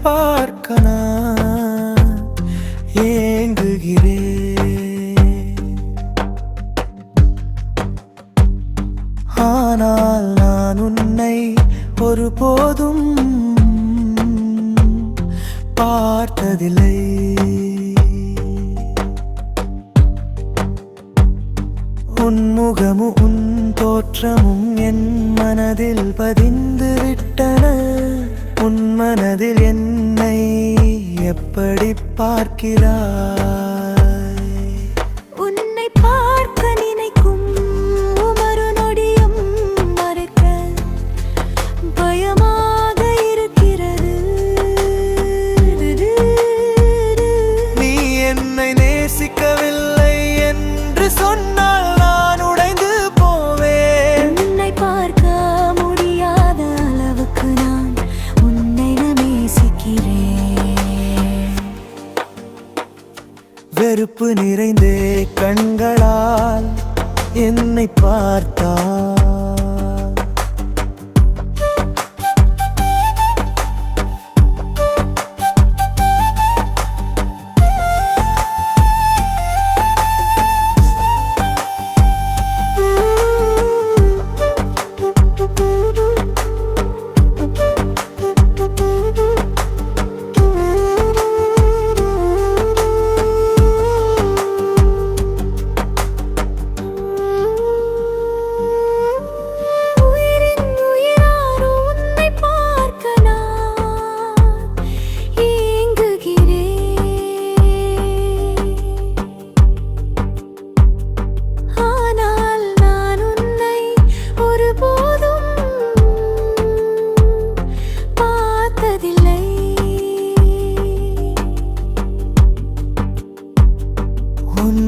பார்க்க நான் ஏங்குகிறேன். ஆனால் நான் உன்னை ஒருபோதும் பார்த்ததில்லை. உன் முகமும் உன் தோற்றமும் என் மனதில் பதிந்து விட்டன. உன் மனதில் என்னை எப்படி பார்க்கிறாய்? உன்னை பார்க்க நினைக்கும் ஒவ்வொரு நொடியும் மறைக்க பயமாக இருக்கிறது. நீ என்னை நேசிக்கவில்லை என்று சொன்னால் நான் உடைந்து போவேன். உன்னை பார்க்க முடியாத அளவுக்கு நான் உன்னை நேசிக்கிறேன். வெறுப்பு நிறைந்தே கண்களால் என்னை பார்த்தாய்.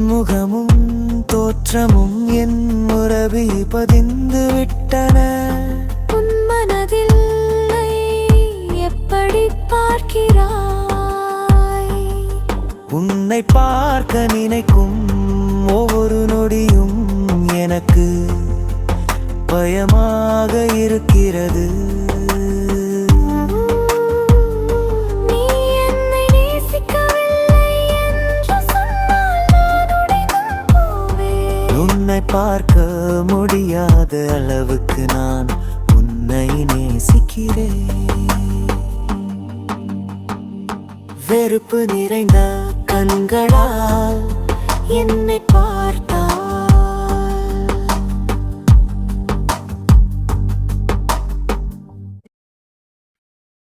முகமும் தோற்றமும் என் உறவில் பதிந்து விட்டன. உன் மனதில் எப்படி பார்க்கிறாய்? உன்னை பார்க்க நினைக்கும் ஒவ்வொரு நொடியும் எனக்கு பயமாக இருக்கிறது. உன்னை பார்க்க முடியாத அளவுக்கு நான் உன்னை நேசிக்கிறேன். வெறுப்பு நிறைந்த கண்களால் என்னை